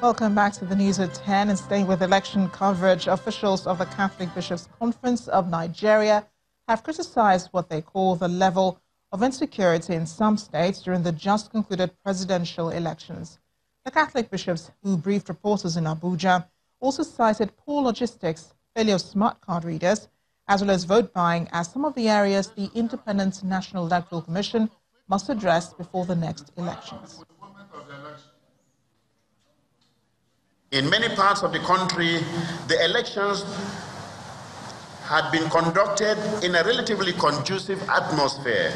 Welcome back to the news at 10 and staying with election coverage. Officials of the Catholic Bishops' Conference of Nigeria have criticized what they call the level of insecurity in some states during the just concluded presidential elections. The Catholic bishops, who briefed reporters in Abuja, also cited poor logistics, failure of smart card readers, as well as vote buying as some of the areas the Independent National Electoral Commission must address before the next elections. In many parts of the country, the elections had been conducted in a relatively conducive atmosphere.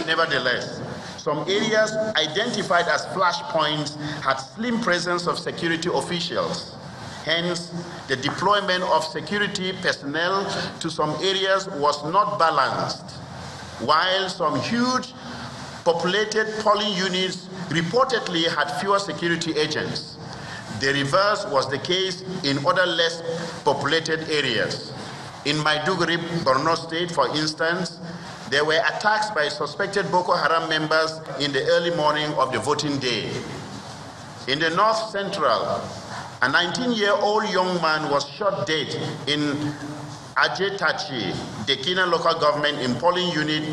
Nevertheless, some areas identified as flashpoints had slim presence of security officials. Hence, the deployment of security personnel to some areas was not balanced, while some huge populated polling units reportedly had fewer security agents. The reverse was the case in other less populated areas. In Maiduguri, Borno State, for instance, there were attacks by suspected Boko Haram members in the early morning of the voting day. In the North Central, a 19-year-old young man was shot dead in Ajetachi, Dekina local government in polling unit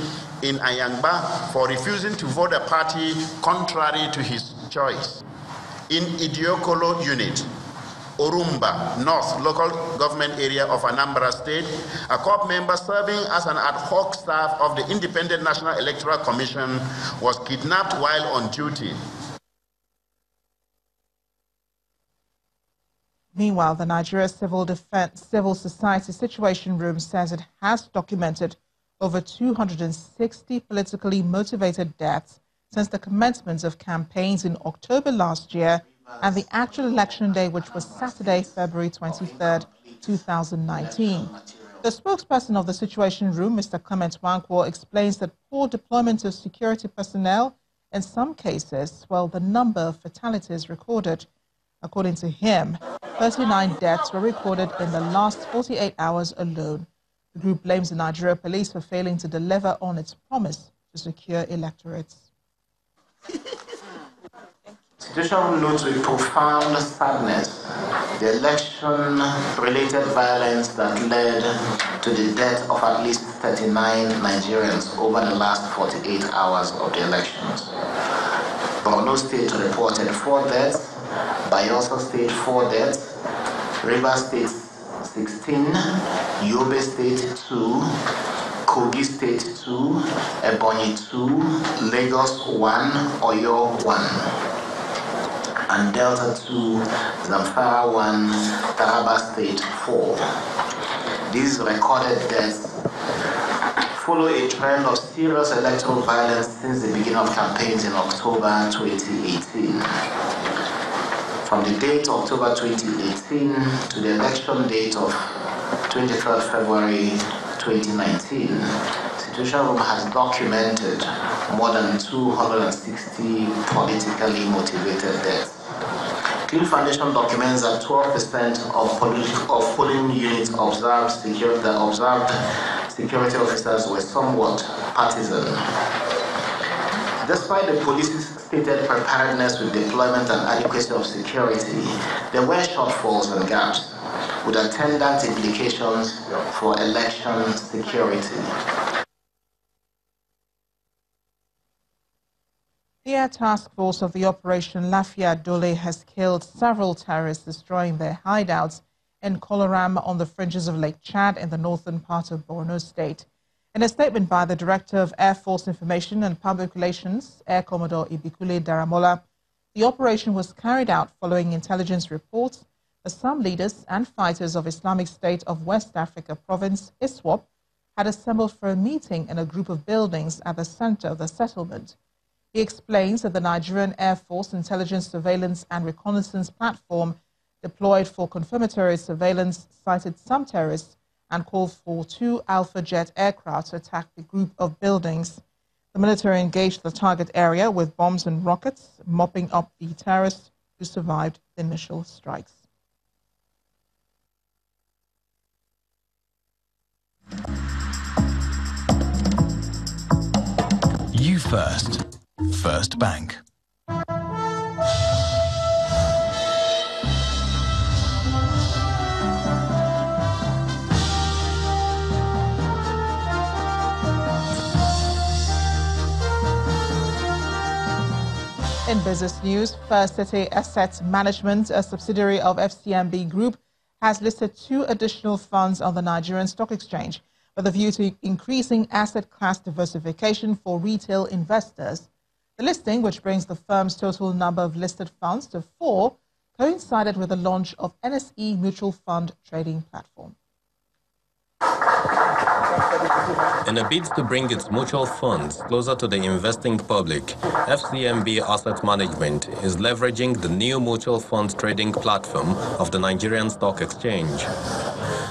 in Ayangba for refusing to vote a party contrary to his choice. In Idiokolo unit, Orumba, North local government area of Anambra State, a COP member serving as an ad hoc staff of the Independent National Electoral Commission was kidnapped while on duty. Meanwhile, the Nigeria Civil Society Situation Room says it has documented over 260 politically motivated deaths since the commencement of campaigns in October last year and the actual election day, which was Saturday, February 23rd, 2019. The spokesperson of the Situation Room, Mr. Clement Wankwo, explains that poor deployment of security personnel in some cases swelled the number of fatalities recorded. According to him, 39 deaths were recorded in the last 48 hours alone. The group blames the Nigeria police for failing to deliver on its promise to secure electorates. Situation notes with profound sadness the election-related violence that led to the death of at least 39 Nigerians over the last 48 hours of the elections. Borno State reported 4 deaths, Bayelsa State 4 deaths, Rivers State 16, Yobe State 2, Kogi State 2, Ebonyi 2, Lagos 1, Oyo 1. And Delta 2, Zamfara 1, Taraba State 4. These recorded deaths follow a trend of serious electoral violence since the beginning of campaigns in October 2018. From the date of October 2018 to the election date of 23rd February 2019, Situation Room has documented more than 260 politically motivated deaths. Clean Foundation documents that 12% of polling units observed security officers were somewhat partisan. Despite the police's stated preparedness with deployment and adequacy of security, there were shortfalls and gaps, with attendant implications for election security. The air task force of the Operation Lafia Dole has killed several terrorists, destroying their hideouts in Koloram on the fringes of Lake Chad in the northern part of Borno State. In a statement by the Director of Air Force Information and Public Relations, Air Commodore Ibikule Daramola, the operation was carried out following intelligence reports that some leaders and fighters of Islamic State of West Africa province, ISWAP, had assembled for a meeting in a group of buildings at the center of the settlement. He explains that the Nigerian Air Force Intelligence Surveillance and Reconnaissance Platform deployed for confirmatory surveillance cited some terrorists and called for 2 Alpha Jet aircraft to attack the group of buildings. The military engaged the target area with bombs and rockets, mopping up the terrorists who survived the initial strikes. You First. First Bank. In business news, First City Asset Management, a subsidiary of FCMB Group, has listed 2 additional funds on the Nigerian Stock Exchange with a view to increasing asset class diversification for retail investors. The listing, which brings the firm's total number of listed funds to 4, coincided with the launch of NSE Mutual Fund Trading Platform. In a bid to bring its mutual funds closer to the investing public, FCMB Asset Management is leveraging the new mutual fund trading platform of the Nigerian Stock Exchange.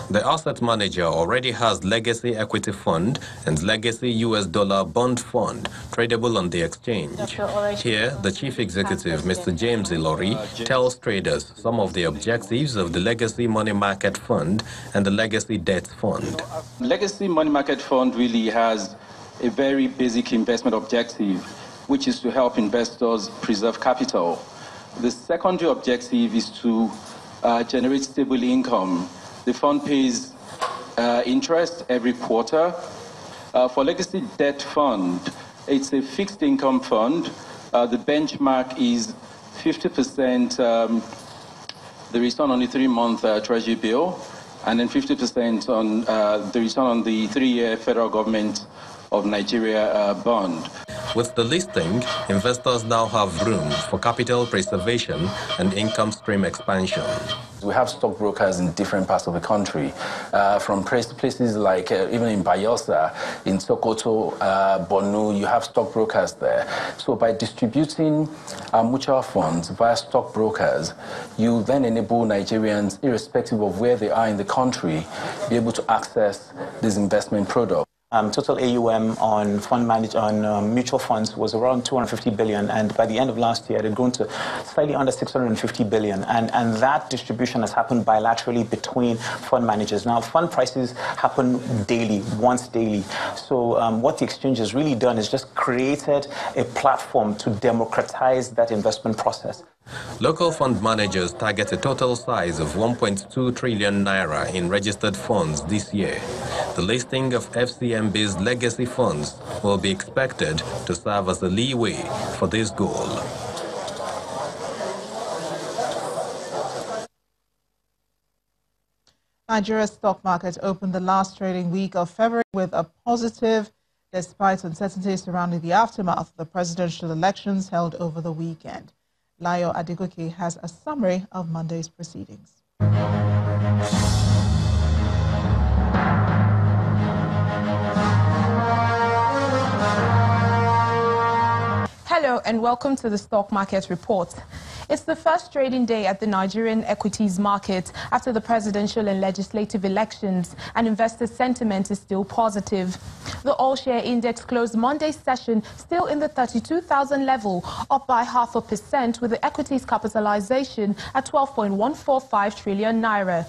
The asset manager already has Legacy Equity Fund and Legacy US Dollar Bond Fund tradable on the exchange. Here, the chief executive, Mr. James Ilori, tells traders some of the objectives of the Legacy Money Market Fund and the Legacy Debt Fund. Legacy Money Market Fund really has a very basic investment objective, which is to help investors preserve capital. The secondary objective is to generate stable income. The fund pays interest every quarter. For Legacy Debt Fund, it's a fixed income fund. The benchmark is 50% the return on the 3-month Treasury bill, and then 50% on the return on the 3-year federal government of Nigeria bond. With the listing, investors now have room for capital preservation and income stream expansion. We have stockbrokers in different parts of the country, from places like even in Bayelsa, in Sokoto, Borno, you have stockbrokers there. So by distributing mutual funds via stockbrokers, you then enable Nigerians, irrespective of where they are in the country, be able to access this investment product. Total AUM on mutual funds was around 250 billion, and by the end of last year it had grown to slightly under 650 billion, and that distribution has happened bilaterally between fund managers. Now, fund prices happen daily, once daily, so what the exchange has really done is just created a platform to democratize that investment process. Local fund managers target a total size of 1.2 trillion naira in registered funds this year. The listing of FCMB's legacy funds will be expected to serve as a leeway for this goal. Nigeria's stock market opened the last trading week of February with a positive, despite uncertainty surrounding the aftermath of the presidential elections held over the weekend. Layo Adegoke has a summary of Monday's proceedings. Hello and welcome to the Stock Market Report. It's the first trading day at the Nigerian equities market after the presidential and legislative elections, and investor sentiment is still positive. The all-share index closed Monday's session still in the 32,000 level, up by 0.5%, with the equities capitalization at 12.145 trillion naira.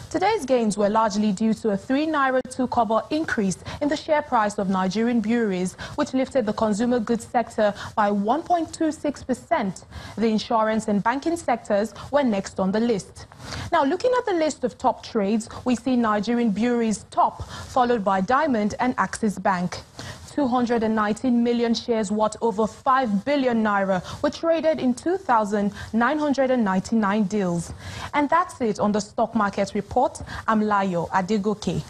Today's gains were largely due to a 3 naira 2 kobo increase in the share price of Nigerian breweries, which lifted the consumer goods sector by 1.26%. The insurance and banking sectors were next on the list. Now, looking at the list of top trades, we see Nigerian breweries top, followed by Diamond and Axis Bank. 219 million shares worth over 5 billion naira were traded in 2,999 deals. And that's it on the Stock Market Report. I'm Layo Adegoke.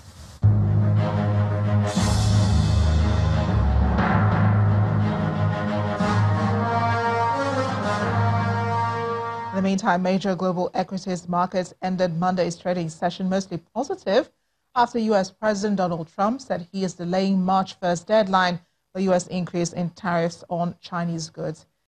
In the meantime, major global equities markets ended Monday's trading session mostly positive after U.S. President Donald Trump said he is delaying March 1st deadline for U.S. increase in tariffs on Chinese goods.